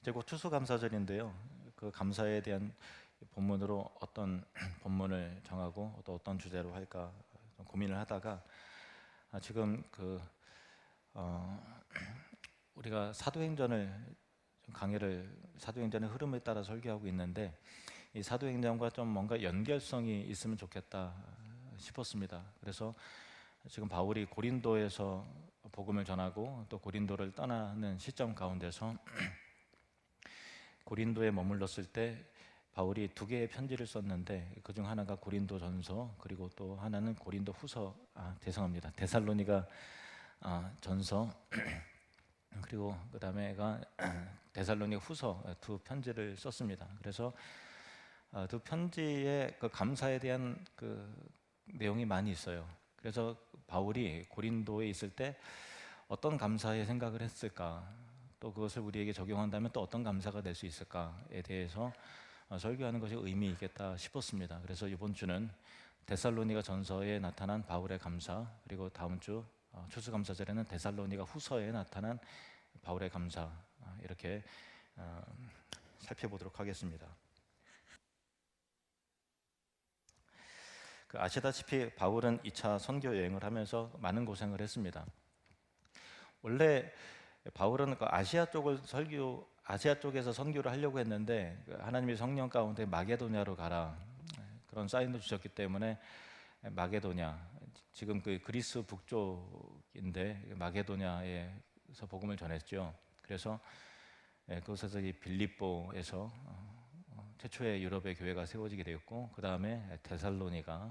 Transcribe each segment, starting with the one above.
이제 곧 추수감사절인데요. 그 감사에 대한 본문으로 어떤 본문을 정하고 또 어떤 주제로 할까 좀 고민을 하다가 지금 어, 우리가 사도행전을 좀 강의를 사도행전의 흐름에 따라 설교하고 있는데 이 사도행전과 좀 뭔가 연결성이 있으면 좋겠다 싶었습니다. 그래서 지금 바울이 고린도에서 복음을 전하고 또 고린도를 떠나는 시점 가운데서 고린도에 머물렀을 때 바울이 두 개의 편지를 썼는데 그중 하나가 고린도전서, 그리고 또 하나는 고린도후서, 죄송합니다, 데살로니가 전서, 그리고 그 다음에가 데살로니가 후서, 두 편지를 썼습니다. 그래서 두 편지의 그 감사에 대한 그 내용이 많이 있어요. 그래서 바울이 고린도에 있을 때 어떤 감사의 생각을 했을까, 또 그것을 우리에게 적용한다면 또 어떤 감사가 될 수 있을까에 대해서 설교하는 것이 의미 있겠다 싶었습니다. 그래서 이번 주는 데살로니가 전서에 나타난 바울의 감사, 그리고 다음 주 추수감사절에는 데살로니가 후서에 나타난 바울의 감사, 이렇게 살펴보도록 하겠습니다. 아시다시피 바울은 2차 선교 여행을 하면서 많은 고생을 했습니다. 원래 바울은 아시아 쪽에서 선교를 하려고 했는데 하나님이 성령 가운데 마게도냐로 가라, 그런 사인을 주셨기 때문에 마게도냐, 지금 그 그리스 북쪽인데 마게도냐에서 복음을 전했죠. 그래서 그곳에서 이 빌립보에서 최초의 유럽의 교회가 세워지게 되었고, 그 다음에 데살로니가,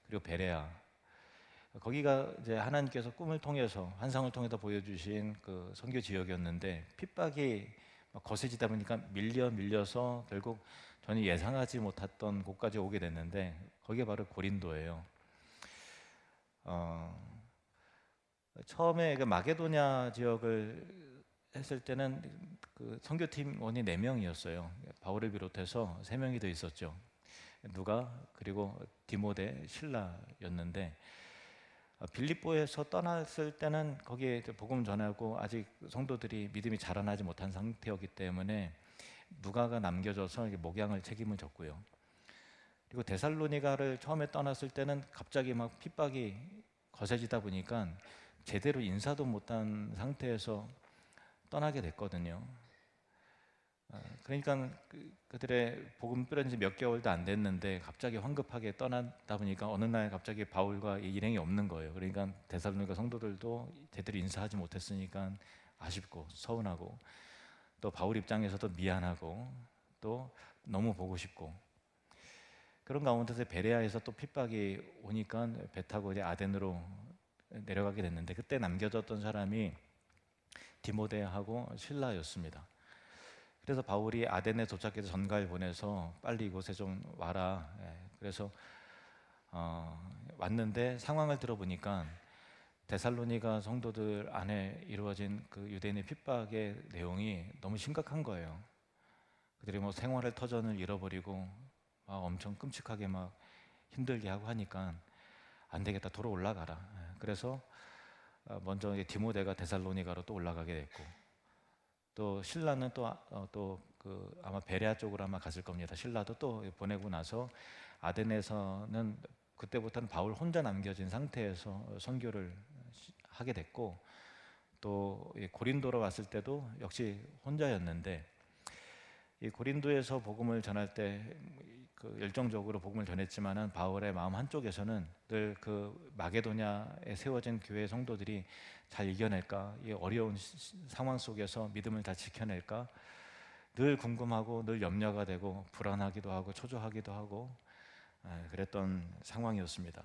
그리고 베레아, 거기가 이제 하나님께서 꿈을 통해서, 환상을 통해서 보여주신 그 선교 지역이었는데 핍박이 거세지다 보니까 밀려서 결국 전혀 예상하지 못했던 곳까지 오게 됐는데 거기가 바로 고린도예요. 처음에 그 마게도냐 지역을 했을 때는 그 선교팀원이 4명이었어요. 바울을 비롯해서 3명이 더 있었죠. 누가, 그리고 디모데, 실라였는데 빌립보에서 떠났을 때는 거기에 복음 전하고 아직 성도들이 믿음이 자라나지 못한 상태였기 때문에 누가가 남겨져서 목양을 책임을 졌고요. 그리고 데살로니가를 처음에 떠났을 때는 갑자기 막 핍박이 거세지다 보니까 제대로 인사도 못한 상태에서 떠나게 됐거든요. 그러니까 그들의 복음 뿌려진 지 몇 개월도 안 됐는데 갑자기 황급하게 떠나다 보니까 어느 날 갑자기 바울과 일행이 없는 거예요. 그러니까 데살로니가 성도들도 제대로 인사하지 못했으니까 아쉽고 서운하고, 또 바울 입장에서도 미안하고, 또 너무 보고 싶고, 그런 가운데서 베레아에서 또 핍박이 오니까 배 타고 이제 아덴으로 내려가게 됐는데 그때 남겨졌던 사람이 디모데하고 실라였습니다. 그래서 바울이 아덴에 도착해서 전가를 보내서 빨리 이곳에 좀 와라. 그래서 왔는데 상황을 들어보니까 데살로니가 성도들 안에 이루어진 그 유대인의 핍박의 내용이 너무 심각한 거예요. 그들이 뭐 생활의 터전을 잃어버리고 막 엄청 끔찍하게 막 힘들게 하고 하니까 안 되겠다, 도로 올라가라. 그래서 먼저 디모데가 데살로니가로 또 올라가게 됐고, 또 신라는 또 아마 베레아 쪽으로 아마 갔을 겁니다. 신라도 또 보내고 나서 아덴에서는 그때부터는 바울 혼자 남겨진 상태에서 선교를 하게 됐고, 또 고린도로 왔을 때도 역시 혼자였는데 이 고린도에서 복음을 전할 때 그 열정적으로 복음을 전했지만은 바울의 마음 한쪽에서는 늘 그 마게도냐에 세워진 교회 성도들이 잘 이겨낼까, 이 어려운 상황 속에서 믿음을 잘 지켜낼까 늘 궁금하고 늘 염려가 되고 불안하기도 하고 초조하기도 하고 그랬던 상황이었습니다.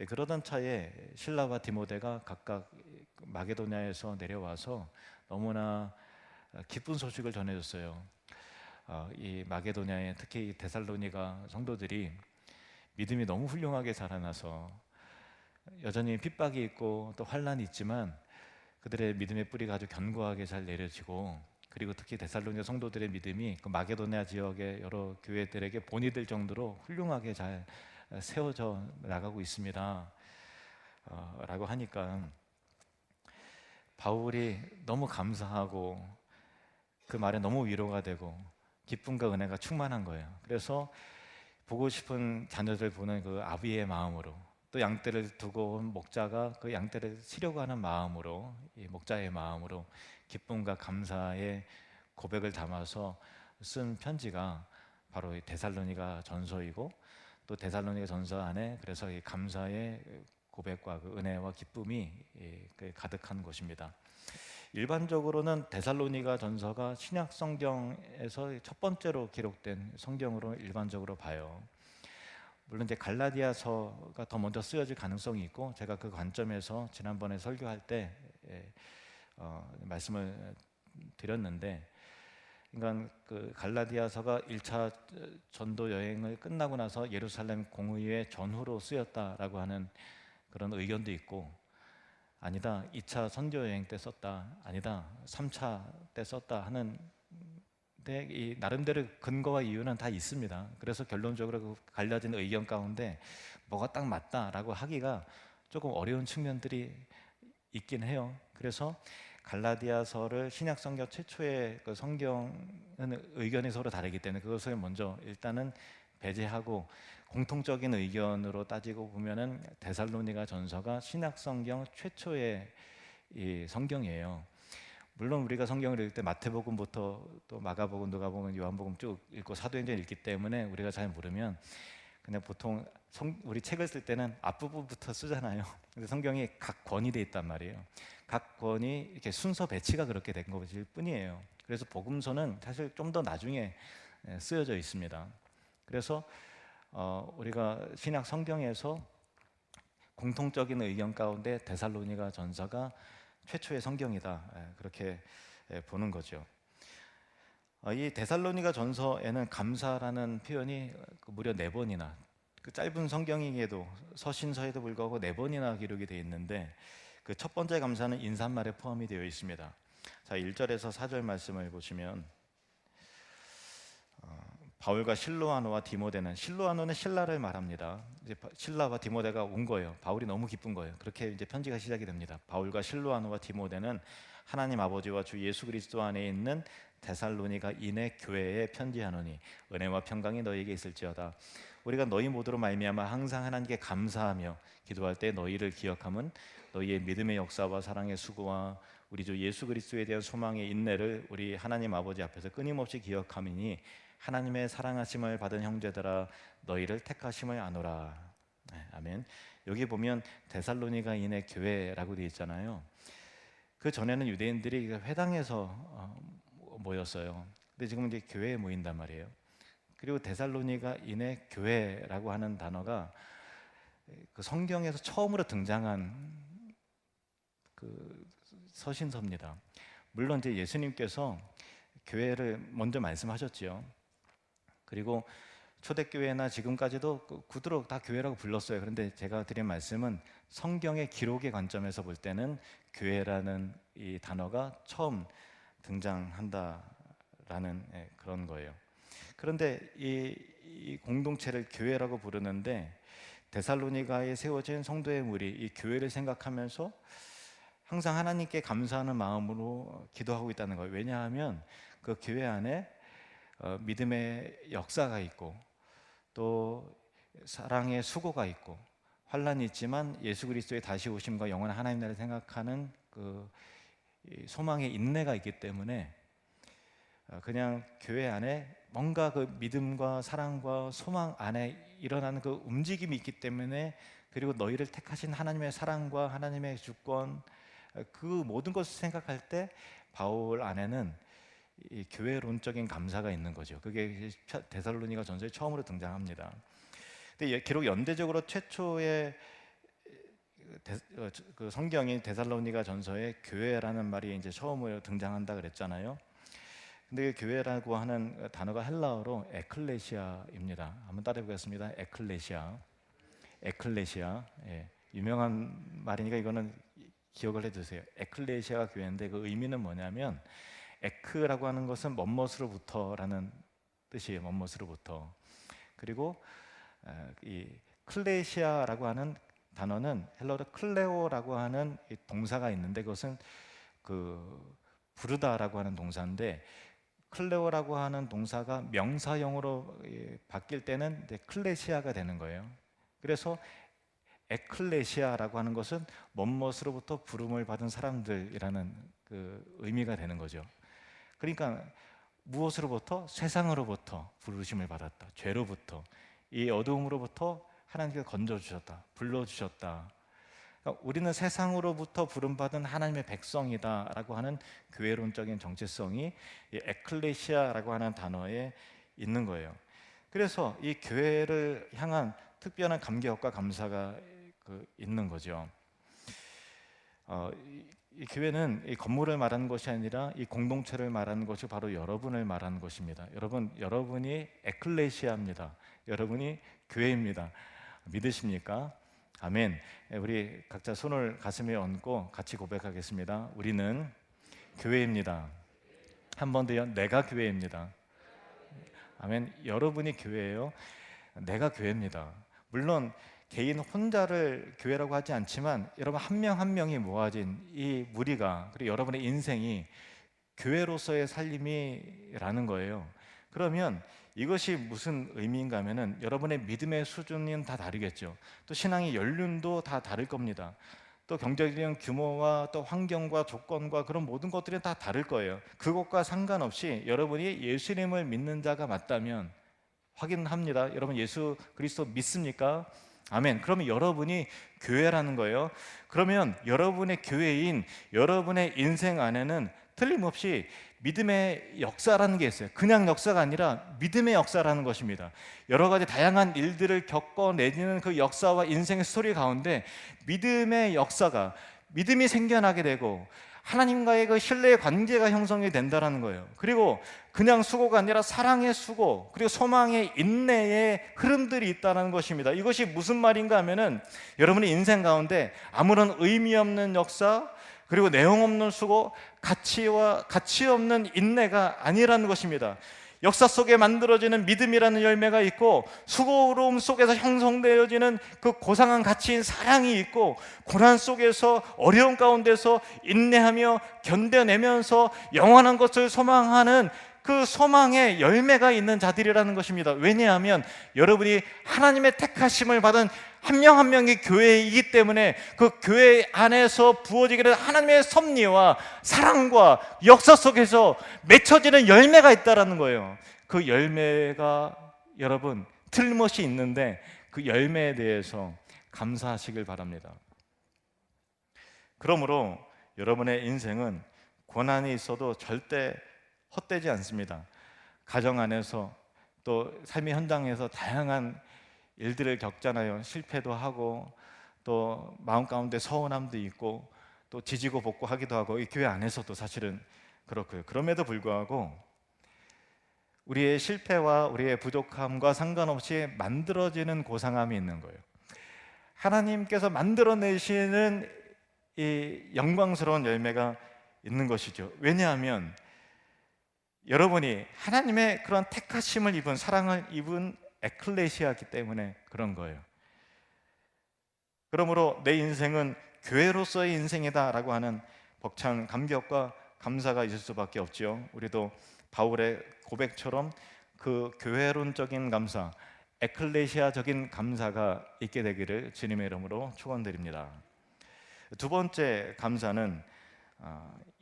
그러던 차에 실라와 디모데가 각각 마게도냐에서 내려와서 너무나 기쁜 소식을 전해줬어요. 이 마게도냐에 특히 이 데살로니가 성도들이 믿음이 너무 훌륭하게 자라나서 여전히 핍박이 있고 또 환란이 있지만 그들의 믿음의 뿌리가 아주 견고하게 잘 내려지고, 그리고 특히 데살로니가 성도들의 믿음이 그 마게도냐 지역의 여러 교회들에게 본이 될 정도로 훌륭하게 잘 세워져 나가고 있습니다. 라고 하니까 바울이 너무 감사하고 그 말에 너무 위로가 되고 기쁨과 은혜가 충만한 거예요. 그래서 보고 싶은 자녀들 보는 그 아비의 마음으로, 또 양떼를 두고 온 목자가 그 양떼를 치려고 하는 마음으로, 이 목자의 마음으로 기쁨과 감사의 고백을 담아서 쓴 편지가 바로 이 데살로니가 전서이고, 또 데살로니가 전서 안에 그래서 이 감사의 고백과 그 은혜와 기쁨이 가득한 곳입니다. 일반적으로는 데살로니가 전서가 신약 성경에서 첫 번째로 기록된 성경으로 일반적으로 봐요. 물론 이제 갈라디아서가 더 먼저 쓰여질 가능성이 있고, 제가 그 관점에서 지난번에 설교할 때 말씀을 드렸는데, 그러니까 그 갈라디아서가 1차 전도 여행을 끝나고 나서 예루살렘 공의회 전후로 쓰였다라고 하는 그런 의견도 있고, 아니다 2차 선교 여행 때 썼다, 아니다 3차 때 썼다 하는, 데 이 나름대로 근거와 이유는 다 있습니다. 그래서 결론적으로 그 갈려진 의견 가운데 뭐가 딱 맞다라고 하기가 조금 어려운 측면들이 있긴 해요. 그래서 갈라디아서를 신약 성경 최초의 그 성경은 의견이 서로 다르기 때문에 그것을 먼저 일단은 배제하고, 공통적인 의견으로 따지고 보면은 데살로니가 전서가 신약 성경 최초의 이 성경이에요. 물론 우리가 성경을 읽을 때 마태복음부터 또 마가복음, 누가복음, 요한복음 쭉 읽고 사도행전 읽기 때문에 우리가 잘 모르면 그냥 보통 우리 책을 쓸 때는 앞부분부터 쓰잖아요. 근데 성경이 각 권이 돼 있단 말이에요. 각 권이 이렇게 순서 배치가 그렇게 된 것일 뿐이에요. 그래서 복음서는 사실 좀 더 나중에 쓰여져 있습니다. 그래서 우리가 신약 성경에서 공통적인 의견 가운데 데살로니가 전서가 최초의 성경이다, 그렇게 보는 거죠. 이 데살로니가 전서에는 감사라는 표현이 무려 4번이나, 그 짧은 성경에도 서신서에도 불구하고 4번이나 기록이 되어 있는데, 그 첫 번째 감사는 인사말에 포함이 되어 있습니다. 자, 1절에서 4절 말씀을 보시면 바울과 실로아노와 디모데는, 실로아노는 신라를 말합니다. 이제 신라와 디모데가 온 거예요. 바울이 너무 기쁜 거예요. 그렇게 이제 편지가 시작이 됩니다. 바울과 실로아노와 디모데는 하나님 아버지와 주 예수 그리스도 안에 있는 데살로니가 인의 교회에 편지하노니 은혜와 평강이 너희에게 있을지어다. 우리가 너희 모두로 말미암아 항상 하나님께 감사하며 기도할 때 너희를 기억함은 너희의 믿음의 역사와 사랑의 수고와 우리 주 예수 그리스도에 대한 소망의 인내를 우리 하나님 아버지 앞에서 끊임없이 기억함이니 하나님의 사랑하심을 받은 형제들아 너희를 택하심을 아노라. 아멘. 여기 보면 데살로니가인의 교회라고 되어 있잖아요. 그 전에는 유대인들이 회당에서 모였어요. 근데 지금 이제 교회에 모인단 말이에요. 그리고 데살로니가인의 교회라고 하는 단어가 그 성경에서 처음으로 등장한 그 서신서입니다. 물론 이제 예수님께서 교회를 먼저 말씀하셨지요. 그리고 초대교회나 지금까지도 구두로 다 교회라고 불렀어요. 그런데 제가 드린 말씀은 성경의 기록의 관점에서 볼 때는 교회라는 이 단어가 처음 등장한다라는 그런 거예요. 그런데 이 공동체를 교회라고 부르는데, 데살로니가에 세워진 성도의 무리, 이 교회를 생각하면서 항상 하나님께 감사하는 마음으로 기도하고 있다는 거예요. 왜냐하면 그 교회 안에 믿음의 역사가 있고, 또 사랑의 수고가 있고, 환란이 있지만 예수 그리스도의 다시 오심과 영원한 하나님 나라를 생각하는 그 소망의 인내가 있기 때문에 그냥 교회 안에 뭔가 그 믿음과 사랑과 소망 안에 일어나는 그 움직임이 있기 때문에, 그리고 너희를 택하신 하나님의 사랑과 하나님의 주권, 그 모든 것을 생각할 때 바울 안에는 이 교회론적인 감사가 있는 거죠. 그게 데살로니가 전서에 처음으로 등장합니다. 근데 기록 연대적으로 최초의 그 성경인 데살로니가 전서에 교회라는 말이 이제 처음으로 등장한다 그랬잖아요. 근데 그 교회라고 하는 단어가 헬라어로 에클레시아입니다. 한번 따라해 보겠습니다. 에클레시아. 예. 유명한 말이니까 이거는 기억을 해두세요. 에클레시아가 교회인데 그 의미는 뭐냐면, 에크라고 하는 것은 멋멋으로부터라는 뜻이에요. 멋멋으로부터. 그리고 이 클레시아라고 하는 단어는 헬라어로 클레오라고 하는 동사가 있는데, 그것은 그 부르다라고 하는 동사인데, 클레오라고 하는 동사가 명사형으로 바뀔 때는 이제 클레시아가 되는 거예요. 그래서 에클레시아라고 하는 것은 뭐뭇으로부터 부름을 받은 사람들이라는 그 의미가 되는 거죠. 그러니까 무엇으로부터? 세상으로부터 부르심을 받았다. 죄로부터, 이 어두움으로부터 하나님께서 건져주셨다, 불러주셨다. 그러니까 우리는 세상으로부터 부름받은 하나님의 백성이다라고 하는 교회론적인 정체성이 이 에클레시아라고 하는 단어에 있는 거예요. 그래서 이 교회를 향한 특별한 감격과 감사가 있는 거죠. 이 교회는 이 건물을 말하는 것이 아니라 이 공동체를 말하는 것이 바로 여러분을 말하는 것입니다. 여러분이 에클레시아입니다. 여러분이 교회입니다. 믿으십니까? 아멘. 우리 각자 손을 가슴에 얹고 같이 고백하겠습니다. 우리는 교회입니다. 한 번 더요. 내가 교회입니다. 아멘. 여러분이 교회예요. 내가 교회입니다. 물론 개인 혼자를 교회라고 하지 않지만 여러분 한 명 한 명이 모아진 이 무리가, 그리고 여러분의 인생이 교회로서의 살림이라는 거예요. 그러면 이것이 무슨 의미인가 하면은 여러분의 믿음의 수준은 다 다르겠죠. 또 신앙의 연륜도 다 다를 겁니다. 또 경제적인 규모와 또 환경과 조건과 그런 모든 것들이 다 다를 거예요. 그것과 상관없이 여러분이 예수님을 믿는 자가 맞다면 확인합니다. 여러분 예수 그리스도 믿습니까? 아멘. 그러면 여러분이 교회라는 거예요. 그러면 여러분의 교회인 여러분의 인생 안에는 틀림없이 믿음의 역사라는 게 있어요. 그냥 역사가 아니라 믿음의 역사라는 것입니다. 여러 가지 다양한 일들을 겪어내는 그 역사와 인생의 스토리 가운데 믿음의 역사가, 믿음이 생겨나게 되고 하나님과의 그 신뢰의 관계가 형성이 된다는 거예요. 그리고 그냥 수고가 아니라 사랑의 수고, 그리고 소망의 인내의 흐름들이 있다는 것입니다. 이것이 무슨 말인가 하면은 여러분의 인생 가운데 아무런 의미 없는 역사, 그리고 내용 없는 수고, 가치 없는 인내가 아니라는 것입니다. 역사 속에 만들어지는 믿음이라는 열매가 있고, 수고로움 속에서 형성되어지는 그 고상한 가치인 사랑이 있고, 고난 속에서 어려움 가운데서 인내하며 견뎌내면서 영원한 것을 소망하는 그 소망의 열매가 있는 자들이라는 것입니다. 왜냐하면 여러분이 하나님의 택하심을 받은 한 명 한 명의 교회이기 때문에 그 교회 안에서 부어지게 된 하나님의 섭리와 사랑과 역사 속에서 맺혀지는 열매가 있다는 거예요. 그 열매가 여러분 틀림없이 있는데 그 열매에 대해서 감사하시길 바랍니다. 그러므로 여러분의 인생은 고난이 있어도 절대 헛되지 않습니다. 가정 안에서 또 삶의 현장에서 다양한 일들을 겪잖아요. 실패도 하고 또 마음 가운데 서운함도 있고 또 지지고 볶고 하기도 하고, 이 교회 안에서도 사실은 그렇고요. 그럼에도 불구하고 우리의 실패와 우리의 부족함과 상관없이 만들어지는 고상함이 있는 거예요. 하나님께서 만들어내시는 이 영광스러운 열매가 있는 것이죠. 왜냐하면 여러분이 하나님의 그런 택하심을 입은, 사랑을 입은 에클레시아이기 때문에 그런 거예요. 그러므로 내 인생은 교회로서의 인생이다라고 하는 벅찬 감격과 감사가 있을 수밖에 없지요. 우리도 바울의 고백처럼 그 교회론적인 감사, 에클레시아적인 감사가 있게 되기를 주님의 이름으로 축원드립니다. 두 번째 감사는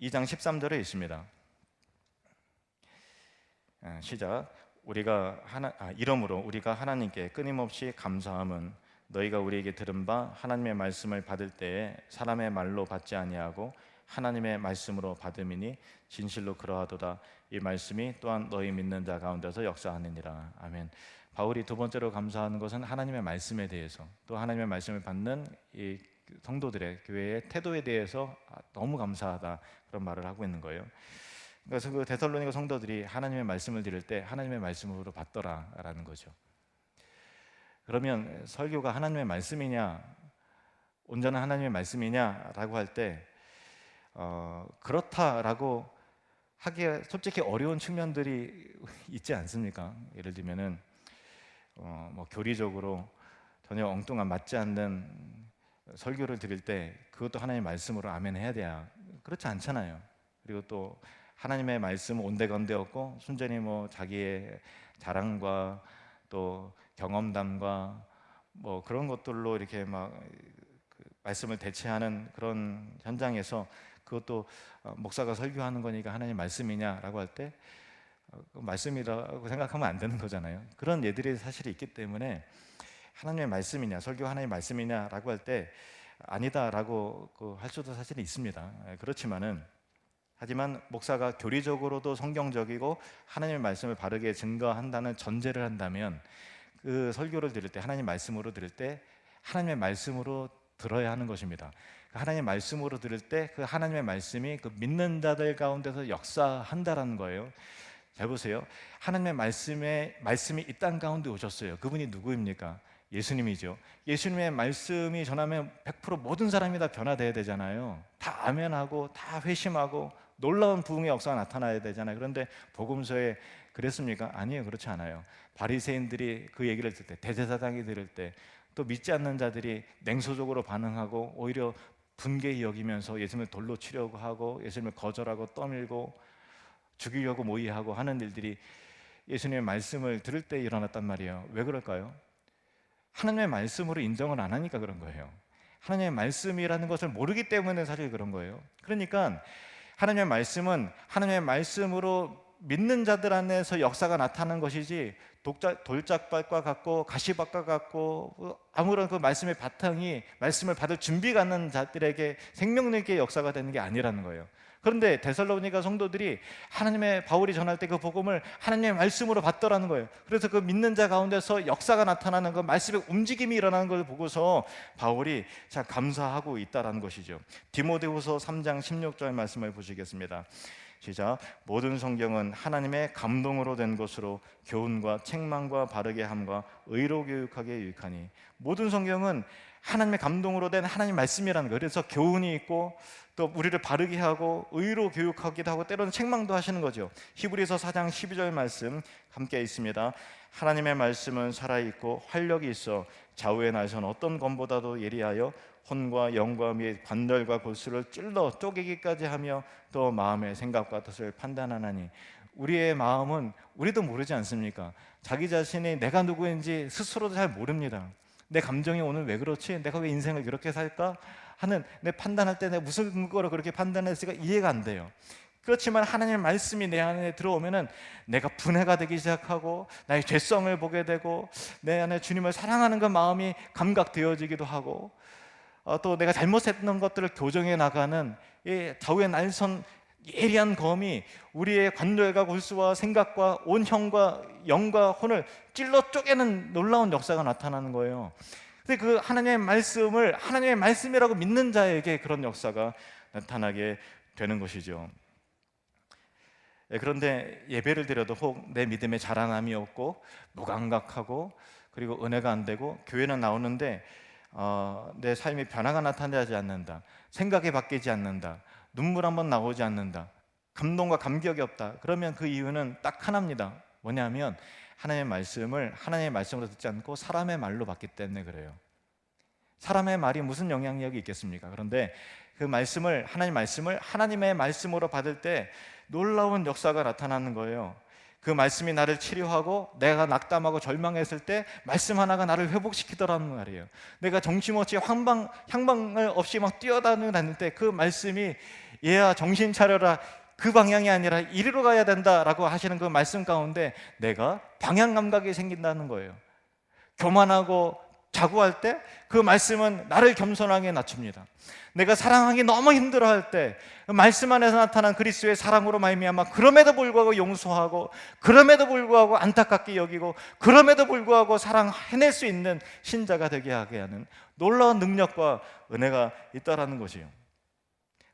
2장 13절에 있습니다. 시작. 이러므로 우리가 하나님께 끊임없이 감사함은 너희가 우리에게 들은 바 하나님의 말씀을 받을 때에 사람의 말로 받지 아니하고 하나님의 말씀으로 받음이니 진실로 그러하도다. 이 말씀이 또한 너희 믿는 자 가운데서 역사하느니라. 아멘. 바울이 두 번째로 감사하는 것은 하나님의 말씀에 대해서, 또 하나님의 말씀을 받는 이 성도들의 교회의 태도에 대해서 너무 감사하다, 그런 말을 하고 있는 거예요. 그래서 그 데살로니가 성도들이 하나님의 말씀을 드릴 때 하나님의 말씀으로 받더라라는 거죠. 그러면 설교가 하나님의 말씀이냐, 온전한 하나님의 말씀이냐라고 할 때 그렇다라고 하기에 솔직히 어려운 측면들이 있지 않습니까? 예를 들면은 뭐 교리적으로 전혀 엉뚱한 맞지 않는 설교를 드릴 때 그것도 하나님의 말씀으로 아멘 해야 돼야, 그렇지 않잖아요. 그리고 또 하나님의 말씀은 온데간데 없고 순전히 뭐 자기의 자랑과 또 경험담과 뭐 그런 것들로 이렇게 막 그 말씀을 대체하는 그런 현장에서 그것도 목사가 설교하는 거니까 하나님 말씀이냐라고 할 때 말씀이라고 생각하면 안 되는 거잖아요. 그런 예들이 사실 있기 때문에 하나님의 말씀이냐, 설교 하나님의 말씀이냐라고 할 때 아니다라고 할 수도 사실은 있습니다. 하지만 목사가 교리적으로도 성경적이고 하나님의 말씀을 바르게 증거한다는 전제를 한다면 그 설교를 들을 때, 하나님 말씀으로 들을 때 하나님의 말씀으로 들어야 하는 것입니다. 하나님의 말씀으로 들을 때 그 하나님의 말씀이 그 믿는 자들 가운데서 역사한다라는 거예요. 잘 보세요. 하나님의 말씀이 이 땅 가운데 오셨어요. 그분이 누구입니까? 예수님이죠. 예수님의 말씀이 전하면 100% 모든 사람이 다 변화돼야 되잖아요. 다 아멘하고 다 회심하고 놀라운 부흥의 역사가 나타나야 되잖아요. 그런데 복음서에 그랬습니까? 아니에요. 그렇지 않아요. 바리새인들이 그 얘기를 들을 때, 대제사장이 들을 때, 또 믿지 않는 자들이 냉소적으로 반응하고 오히려 분개히 여기면서 예수님을 돌로 치려고 하고 예수님을 거절하고 떠밀고 죽이려고 모의하고 하는 일들이 예수님의 말씀을 들을 때 일어났단 말이에요. 왜 그럴까요? 하나님의 말씀으로 인정을 안 하니까 그런 거예요. 하나님의 말씀이라는 것을 모르기 때문에 사실 그런 거예요. 그러니까 하나님의 말씀은 하나님의 말씀으로 믿는 자들 안에서 역사가 나타나는 것이지 돌짝밭과 같고 가시밭과 같고 아무런 그 말씀의 바탕이 말씀을 받을 준비가 않는 자들에게 생명력의 역사가 되는 게 아니라는 거예요. 그런데 데살로니가 성도들이 하나님의 바울이 전할 때 그 복음을 하나님의 말씀으로 받더라는 거예요. 그래서 그 믿는 자 가운데서 역사가 나타나는 그 말씀의 움직임이 일어나는 걸 보고서 바울이 참 감사하고 있다라는 것이죠. 디모데후서 3장 16절 말씀을 보시겠습니다. 시작. 모든 성경은 하나님의 감동으로 된 것으로 교훈과 책망과 바르게 함과 의로 교육하게 유익하니. 모든 성경은 하나님의 감동으로 된 하나님 말씀이라는 거예요. 그래서 교훈이 있고 또 우리를 바르게 하고 의로 교육하기도 하고 때로는 책망도 하시는 거죠. 히브리서 4장 12절 말씀 함께 있습니다. 하나님의 말씀은 살아있고 활력이 있어 좌우의 날선 어떤 검보다도 예리하여 혼과 영과 및 관절과 골수를 찔러 쪼개기까지 하며 또 마음의 생각과 뜻을 판단하나니. 우리의 마음은 우리도 모르지 않습니까? 자기 자신이 내가 누구인지 스스로도 잘 모릅니다. 내 감정이 오늘 왜 그렇지? 내가 왜 인생을 그렇게 살까? 하는 내 판단할 때 내가 무슨 근거로 그렇게 판단했을까 이해가 안 돼요. 그렇지만 하나님의 말씀이 내 안에 들어오면은 내가 분해가 되기 시작하고 나의 죄성을 보게 되고 내 안에 주님을 사랑하는 그 마음이 감각되어지기도 하고 또 내가 잘못했던 것들을 교정해 나가는 이 좌우의 날선 예리한 검이 우리의 관절과 골수와 생각과 온 형과 영과 혼을 찔러 쪼개는 놀라운 역사가 나타나는 거예요. 근데 그 하나님의 말씀을 하나님의 말씀이라고 믿는 자에게 그런 역사가 나타나게 되는 것이죠. 그런데 예배를 드려도 혹 내 믿음에 자라남이 없고 무감각하고 그리고 은혜가 안 되고 교회는 나오는데 내 삶의 변화가 나타나지 않는다, 생각이 바뀌지 않는다, 눈물 한번 나오지 않는다, 감동과 감격이 없다. 그러면 그 이유는 딱 하나입니다. 뭐냐면 하나님의 말씀으로 듣지 않고 사람의 말로 받기 때문에 그래요. 사람의 말이 무슨 영향력이 있겠습니까? 그런데 그 말씀을 하나님의 말씀으로 받을 때 놀라운 역사가 나타나는 거예요. 그 말씀이 나를 치료하고 내가 낙담하고 절망했을 때 말씀 하나가 나를 회복시키더라는 말이에요. 내가 정신없이 향방을 없이 막 뛰어다니는 때 그 말씀이 얘야 정신 차려라, 그 방향이 아니라 이리로 가야 된다라고 하시는 그 말씀 가운데 내가 방향 감각이 생긴다는 거예요. 교만하고 자고할 때 그 말씀은 나를 겸손하게 낮춥니다. 내가 사랑하기 너무 힘들어할 때 그 말씀 안에서 나타난 그리스도의 사랑으로 말미암아 그럼에도 불구하고 용서하고 그럼에도 불구하고 안타깝게 여기고 그럼에도 불구하고 사랑해낼 수 있는 신자가 되게 하게 하는 놀라운 능력과 은혜가 있다라는 것이에요.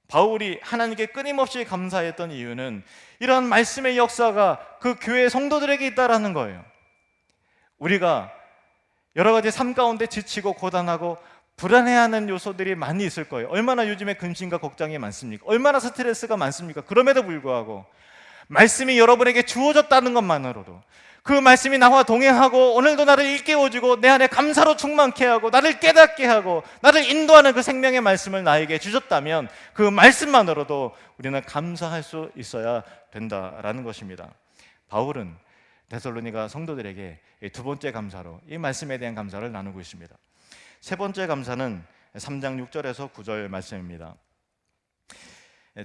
바울이 하나님께 끊임없이 감사했던 이유는 이런 말씀의 역사가 그 교회 성도들에게 있다라는 거예요. 우리가 여러 가지 삶 가운데 지치고 고단하고 불안해하는 요소들이 많이 있을 거예요. 얼마나 요즘에 근심과 걱정이 많습니까? 얼마나 스트레스가 많습니까? 그럼에도 불구하고 말씀이 여러분에게 주어졌다는 것만으로도, 그 말씀이 나와 동행하고 오늘도 나를 일깨워주고 내 안에 감사로 충만케 하고 나를 깨닫게 하고 나를 인도하는 그 생명의 말씀을 나에게 주셨다면 그 말씀만으로도 우리는 감사할 수 있어야 된다라는 것입니다. 바울은 데살로니가 성도들에게 두 번째 감사로 이 말씀에 대한 감사를 나누고 있습니다. 세 번째 감사는 3장 6절에서 9절 말씀입니다.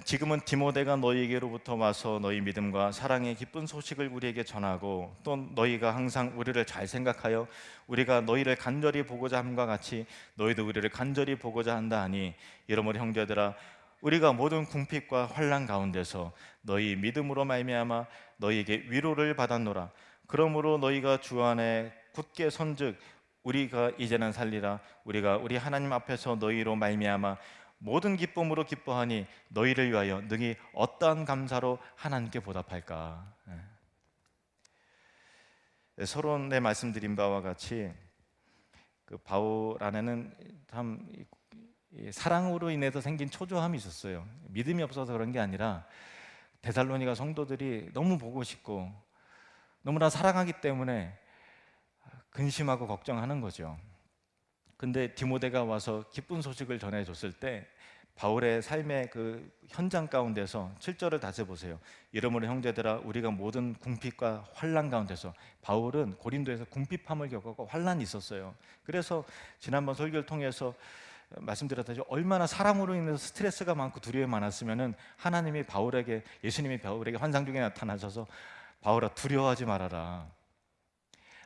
지금은 디모데가 너희에게로부터 와서 너희 믿음과 사랑의 기쁜 소식을 우리에게 전하고 또 너희가 항상 우리를 잘 생각하여 우리가 너희를 간절히 보고자 함과 같이 너희도 우리를 간절히 보고자 한다 하니 이러므로 형제들아 우리가 모든 궁핍과 환난 가운데서 너희 믿음으로 말미암아 너희에게 위로를 받았노라. 그러므로 너희가 주 안에 굳게 선즉 우리가 이제는 살리라. 우리가 우리 하나님 앞에서 너희로 말미암아 모든 기쁨으로 기뻐하니 너희를 위하여 능히 어떠한 감사로 하나님께 보답할까. 서론에 말씀드린 바와 같이 그 바울 안에는 참 사랑으로 인해서 생긴 초조함이 있었어요. 믿음이 없어서 그런 게 아니라 데살로니가 성도들이 너무 보고 싶고 너무나 사랑하기 때문에 근심하고 걱정하는 거죠. 근데 디모데가 와서 기쁜 소식을 전해줬을 때 바울의 삶의 그 현장 가운데서 7절을 다시 보세요. 이러므로 형제들아 우리가 모든 궁핍과 환난 가운데서 바울은 고린도에서 궁핍함을 겪었고 환난이 있었어요. 그래서 지난번 설교를 통해서 말씀드렸다시피 얼마나 사람으로 인해서 스트레스가 많고 두려움이 많았으면은 하나님이 바울에게 예수님이 바울에게 환상 중에 나타나셔서 바울아 두려워하지 말아라.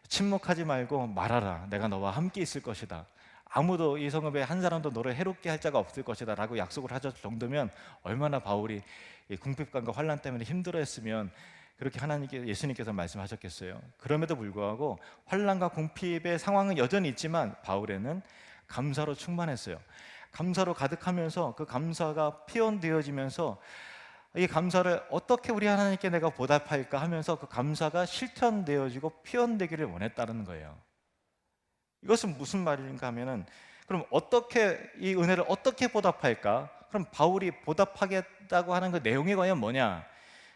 침묵하지 말고 말하라. 내가 너와 함께 있을 것이다. 아무도 이 성읍에 한 사람도 너를 해롭게 할 자가 없을 것이다 라고 약속을 하셨을 정도면 얼마나 바울이 이 궁핍감과 환난 때문에 힘들어했으면 그렇게 하나님께 예수님께서 말씀하셨겠어요. 그럼에도 불구하고 환난과 궁핍의 상황은 여전히 있지만 바울에는 감사로 충만했어요. 감사로 가득하면서 그 감사가 표현되어지면서 이 감사를 어떻게 우리 하나님께 내가 보답할까 하면서 그 감사가 실천되어지고 표현되기를 원했다는 거예요. 이것은 무슨 말인가 하면은 그럼 어떻게 이 은혜를 어떻게 보답할까? 그럼 바울이 보답하겠다고 하는 그 내용이 과연 뭐냐?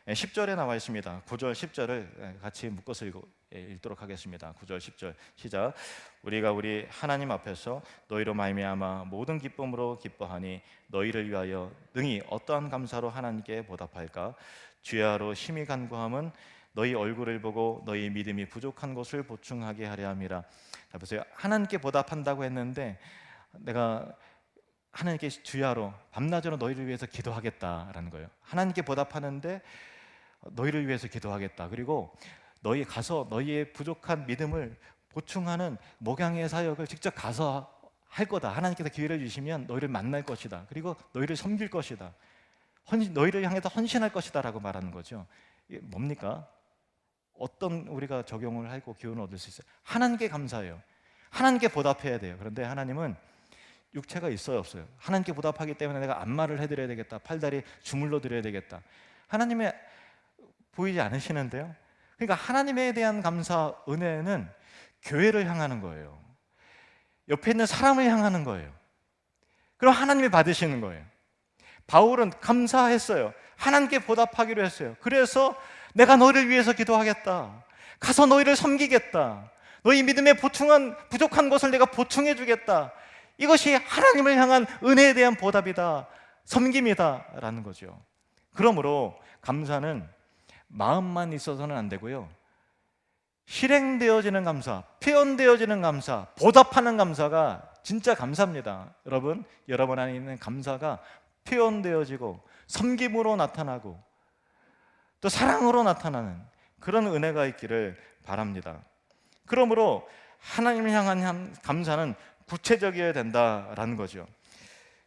10절에 나와 있습니다. 9절 10절을 같이 묶어서 읽도록 하겠습니다. 9절 10절 시작. 우리가 우리 하나님 앞에서 너희로 말미암아 모든 기쁨으로 기뻐하니 너희를 위하여 능히 어떠한 감사로 하나님께 보답할까? 주야로 심히 간구함은 너희 얼굴을 보고 너희 믿음이 부족한 것을 보충하게 하려 함이라. 자 보세요. 하나님께 보답한다고 했는데 내가 하나님께 주야로 밤낮으로 너희를 위해서 기도하겠다라는 거예요. 하나님께 보답하는데 너희를 위해서 기도하겠다. 그리고 너희 가서 너희의 부족한 믿음을 보충하는 목양의 사역을 직접 가서 할 거다. 하나님께서 기회를 주시면 너희를 만날 것이다. 그리고 너희를 섬길 것이다. 너희를 향해서 헌신할 것이다 라고 말하는 거죠. 이게 뭡니까? 어떤 우리가 적용을 하고 기운을 얻을 수 있어요? 하나님께 감사해요. 하나님께 보답해야 돼요. 그런데 하나님은 육체가 있어요 없어요? 하나님께 보답하기 때문에 내가 안마를 해드려야 되겠다, 팔다리 주물러 드려야 되겠다. 하나님의 보이지 않으시는데요. 그러니까 하나님에 대한 감사, 은혜는 교회를 향하는 거예요. 옆에 있는 사람을 향하는 거예요. 그럼 하나님이 받으시는 거예요. 바울은 감사했어요. 하나님께 보답하기로 했어요. 그래서 내가 너희를 위해서 기도하겠다. 가서 너희를 섬기겠다. 너희 믿음에 부족한 것을 내가 보충해 주겠다. 이것이 하나님을 향한 은혜에 대한 보답이다, 섬김이다 라는 거죠. 그러므로 감사는 마음만 있어서는 안 되고요, 실행되어지는 감사, 표현되어지는 감사, 보답하는 감사가 진짜 감사입니다. 여러분 안에 있는 감사가 표현되어지고 섬김으로 나타나고 또 사랑으로 나타나는 그런 은혜가 있기를 바랍니다. 그러므로 하나님을 향한 감사는 구체적이어야 된다라는 거죠.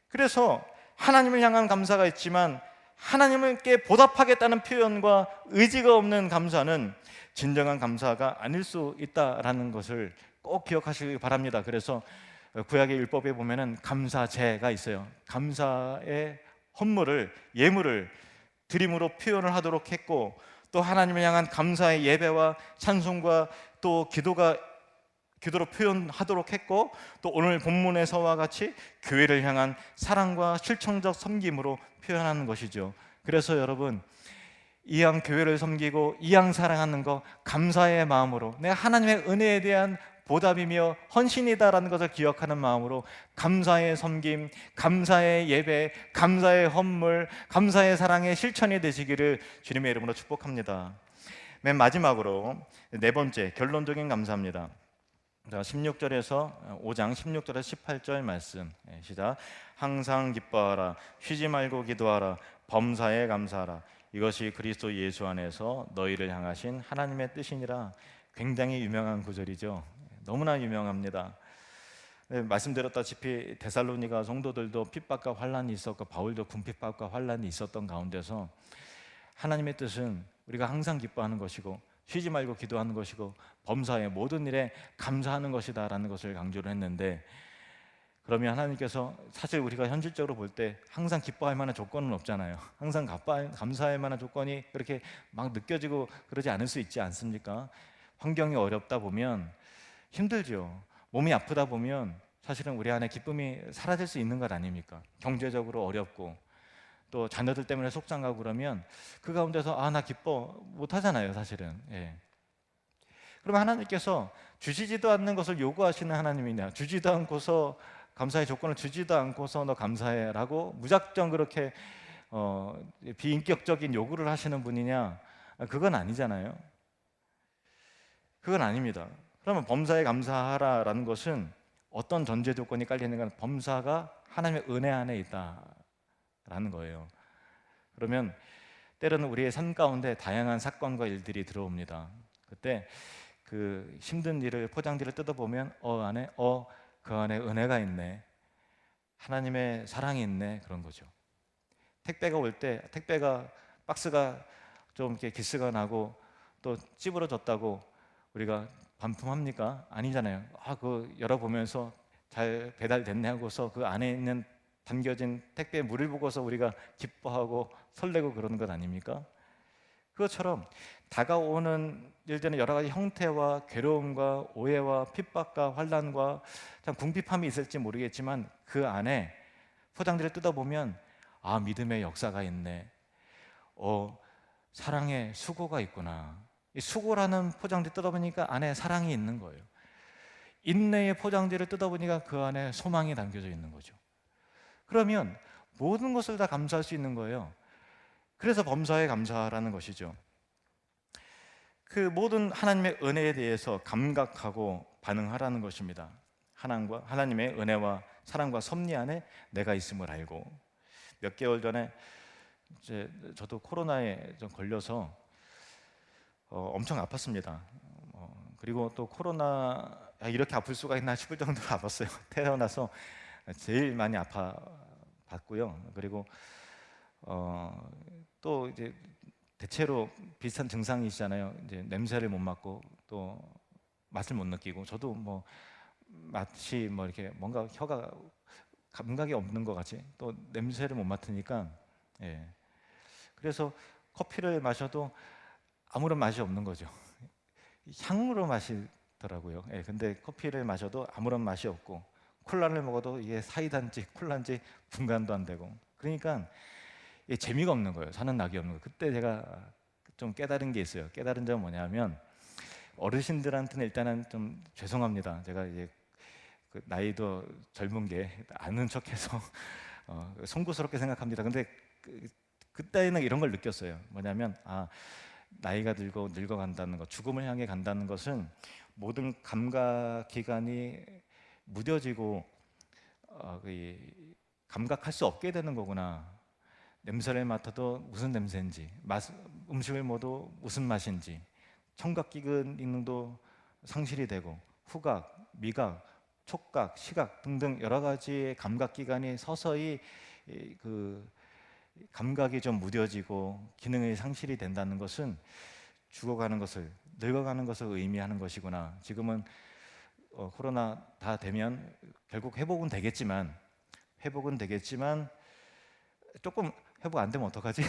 그래서 하나님을 향한 감사가 있지만 하나님께 보답하겠다는 표현과 의지가 없는 감사는 진정한 감사가 아닐 수 있다라는 것을 꼭 기억하시기 바랍니다. 그래서 구약의 율법에 보면은 감사제가 있어요. 감사의 헌물을, 예물을 드림으로 표현을 하도록 했고, 또 하나님을 향한 감사의 예배와 찬송과 또 기도로 표현하도록 했고, 또 오늘 본문에서와 같이 교회를 향한 사랑과 실천적 섬김으로 표현하는 것이죠. 그래서 여러분, 이왕 교회를 섬기고 이왕 사랑하는 거 감사의 마음으로, 내가 하나님의 은혜에 대한 보답이며 헌신이다라는 것을 기억하는 마음으로 감사의 섬김, 감사의 예배, 감사의 헌물, 감사의 사랑의 실천이 되시기를 주님의 이름으로 축복합니다. 맨 마지막으로 네 번째, 결론적인 감사입니다. 16절에서 5장 16절에서 18절 말씀 시작. 항상 기뻐하라, 쉬지 말고 기도하라, 범사에 감사하라, 이것이 그리스도 예수 안에서 너희를 향하신 하나님의 뜻이니라. 굉장히 유명한 구절이죠. 너무나 유명합니다. 말씀드렸다시피 데살로니가 성도들도 핍박과 환난이 있었고 바울도 궁핍박과 환난이 있었던 가운데서 하나님의 뜻은 우리가 항상 기뻐하는 것이고 쉬지 말고 기도하는 것이고 범사의 모든 일에 감사하는 것이다 라는 것을 강조를 했는데, 그러면 하나님께서 사실 우리가 현실적으로 볼 때 항상 기뻐할 만한 조건은 없잖아요. 항상 감사할 만한 조건이 그렇게 막 느껴지고 그러지 않을 수 있지 않습니까? 환경이 어렵다 보면 힘들죠. 몸이 아프다 보면 사실은 우리 안에 기쁨이 사라질 수 있는 것 아닙니까? 경제적으로 어렵고 또 자녀들 때문에 속상하고 그러면 그 가운데서 나 기뻐 못 하잖아요, 사실은. 예. 그러면 하나님께서 주시지도 않는 것을 요구하시는 하나님이냐, 주지도 않고서 감사의 조건을 주지도 않고서 너 감사해라고 무작정 그렇게 비인격적인 요구를 하시는 분이냐? 그건 아니잖아요. 그건 아닙니다. 그러면 범사에 감사하라라는 것은 어떤 전제 조건이 깔려 있는가? 범사가 하나님의 은혜 안에 있다라는 거예요. 그러면 때로는 우리의 삶 가운데 다양한 사건과 일들이 들어옵니다. 그때 그 힘든 일을, 포장지를 뜯어보면 그 안에 은혜가 있네, 하나님의 사랑이 있네, 그런 거죠. 택배가 올 때 택배가 박스가 좀 이렇게 기스가 나고 또 찌부러졌다고 우리가 반품합니까? 아니잖아요. 그거 열어보면서 잘 배달됐네 하고서 그 안에 있는 담겨진 택배의 물을 보고서 우리가 기뻐하고 설레고 그러는 것 아닙니까? 그것처럼 다가오는 일들은 여러 가지 형태와 괴로움과 오해와 핍박과 환난과 참 궁핍함이 있을지 모르겠지만 그 안에 포장지를 뜯어보면 믿음의 역사가 있네, 사랑의 수고가 있구나. 이 수고라는 포장지 뜯어보니까 안에 사랑이 있는 거예요. 인내의 포장지를 뜯어보니까 그 안에 소망이 담겨져 있는 거죠. 그러면 모든 것을 다 감사할 수 있는 거예요. 그래서 범사에 감사라는 것이죠. 그 모든 하나님의 은혜에 대해서 감각하고 반응하라는 것입니다. 하나님의 은혜와 사랑과 섭리 안에 내가 있음을 알고. 몇 개월 전에 저도 코로나에 좀 걸려서 엄청 아팠습니다. 그리고 또 코로나 이렇게 아플 수가 있나 싶을 정도로 아팠어요. 태어나서 제일 많이 아파봤고요. 그리고 또 이제 대체로 비슷한 증상이시잖아요. 이제 냄새를 못 맡고 또 맛을 못 느끼고, 저도 뭐 맛이 뭐 이렇게 뭔가 혀가 감각이 없는 것 같이 또 냄새를 못 맡으니까, 예. 그래서 커피를 마셔도 아무런 맛이 없는 거죠. 향으로 마시더라고요. 예. 근데 커피를 마셔도 아무런 맛이 없고, 콜라를 먹어도 이게 사이다인지 콜라인지 분간도 안 되고, 그러니까 재미가 없는 거예요. 사는 낙이 없는 거예요. 그때 제가 좀 깨달은 게 있어요. 깨달은 점은 뭐냐면, 어르신들한테는 일단은 좀 죄송합니다. 제가 이제 그 나이도 젊은 게 아는 척해서 송구스럽게 생각합니다. 근데 그때는 이런 걸 느꼈어요. 뭐냐면 나이가 들고 늙어간다는 것, 죽음을 향해 간다는 것은 모든 감각 기관이 무뎌지고 감각할 수 없게 되는 거구나. 냄새를 맡아도 무슨 냄새인지, 음식을 먹어도 무슨 맛인지, 청각 기능도 상실이 되고, 후각, 미각, 촉각, 시각 등등 여러 가지의 감각 기관이 서서히 그 감각이 좀 무뎌지고 기능이 상실이 된다는 것은 죽어가는 것을, 늙어가는 것을 의미하는 것이구나. 지금은 코로나 다 되면 결국 회복은 되겠지만 조금 회복 안 되면 어떡하지?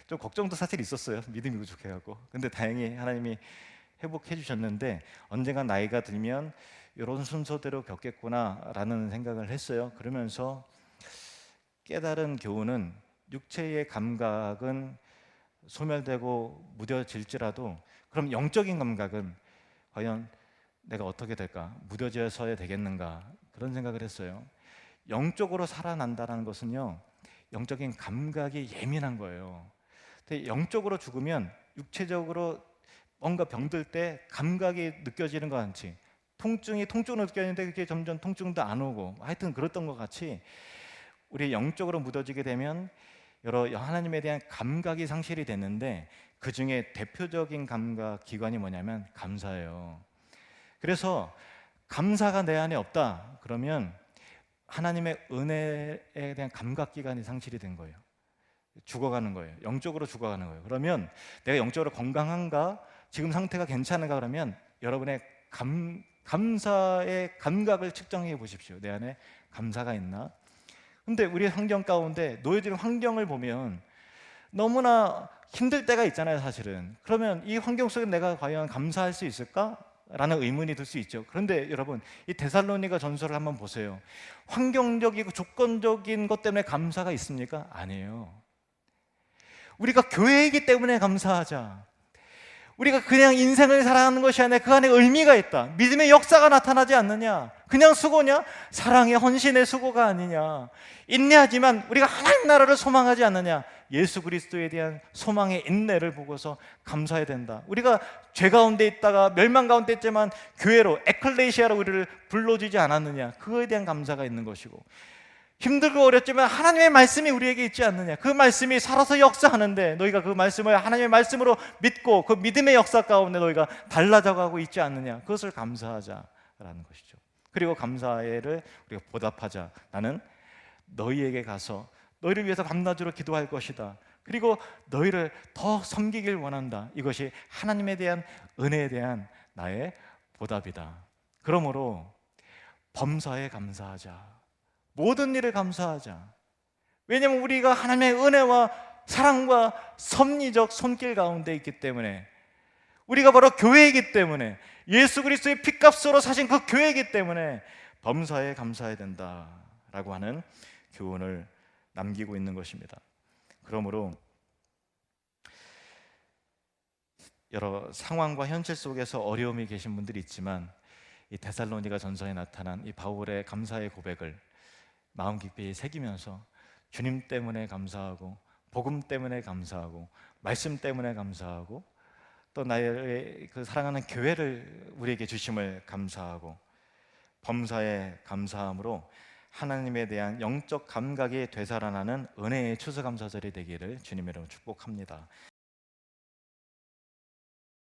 좀 걱정도 사실 있었어요. 믿음이 부족해갖고. 근데 다행히 하나님이 회복해 주셨는데, 언젠가 나이가 들면 이런 순서대로 겪겠구나라는 생각을 했어요. 그러면서 깨달은 교훈은 육체의 감각은 소멸되고 무뎌질지라도 그럼 영적인 감각은 과연 내가 어떻게 될까? 무뎌져서야 되겠는가? 그런 생각을 했어요. 영적으로 살아난다는 것은요, 영적인 감각이 예민한 거예요. 근데 영적으로 죽으면 육체적으로 뭔가 병들 때 감각이 느껴지는 것 같이, 통증으로 느껴지는데 그게 점점 통증도 안 오고, 하여튼 그랬던 것 같이 우리 영적으로 묻어지게 되면 여러 하나님에 대한 감각이 상실이 됐는데, 그 중에 대표적인 감각 기관이 뭐냐면 감사예요. 그래서 감사가 내 안에 없다 그러면 하나님의 은혜에 대한 감각 기관이 상실이 된 거예요. 죽어가는 거예요. 영적으로 죽어가는 거예요. 그러면 내가 영적으로 건강한가, 지금 상태가 괜찮은가, 그러면 여러분의 감사의 감각을 측정해 보십시오. 내 안에 감사가 있나? 근데 우리 환경 가운데 놓여진 환경을 보면 너무나 힘들 때가 있잖아요, 사실은. 그러면 이 환경 속에 내가 과연 감사할 수 있을까? 라는 의문이 들 수 있죠. 그런데 여러분, 이 데살로니가 전서를 한번 보세요. 환경적이고 조건적인 것 때문에 감사가 있습니까? 아니에요. 우리가 교회이기 때문에 감사하자. 우리가 그냥 인생을 살아가는 것이 아니라 그 안에 의미가 있다. 믿음의 역사가 나타나지 않느냐? 그냥 수고냐? 사랑의 헌신의 수고가 아니냐? 인내하지만 우리가 하나님 나라를 소망하지 않느냐? 예수 그리스도에 대한 소망의 인내를 보고서 감사해야 된다. 우리가 죄 가운데 있다가 멸망 가운데 있지만 교회로, 에클레시아로 우리를 불러주지 않았느냐? 그거에 대한 감사가 있는 것이고, 힘들고 어렵지만 하나님의 말씀이 우리에게 있지 않느냐? 그 말씀이 살아서 역사하는데 너희가 그 말씀을 하나님의 말씀으로 믿고 그 믿음의 역사 가운데 너희가 달라져가고 있지 않느냐? 그것을 감사하자라는 것이죠. 그리고 감사를 우리가 보답하자. 나는 너희에게 가서 너희를 위해서 밤낮으로 기도할 것이다. 그리고 너희를 더 섬기길 원한다. 이것이 하나님에 대한 은혜에 대한 나의 보답이다. 그러므로 범사에 감사하자. 모든 일을 감사하자. 왜냐하면 우리가 하나님의 은혜와 사랑과 섭리적 손길 가운데 있기 때문에, 우리가 바로 교회이기 때문에, 예수 그리스도의 피값으로 사신 그 교회이기 때문에 범사에 감사해야 된다라고 하는 교훈을 남기고 있는 것입니다. 그러므로 여러 상황과 현실 속에서 어려움이 계신 분들이 있지만, 이 데살로니가 전서에 나타난 이 바울의 감사의 고백을 마음 깊이 새기면서 주님 때문에 감사하고, 복음 때문에 감사하고, 말씀 때문에 감사하고, 또 나의 그 사랑하는 교회를 우리에게 주심을 감사하고, 범사에 감사함으로 하나님에 대한 영적 감각이 되살아나는 은혜의 추수감사절이 되기를 주님의 이름으로 축복합니다.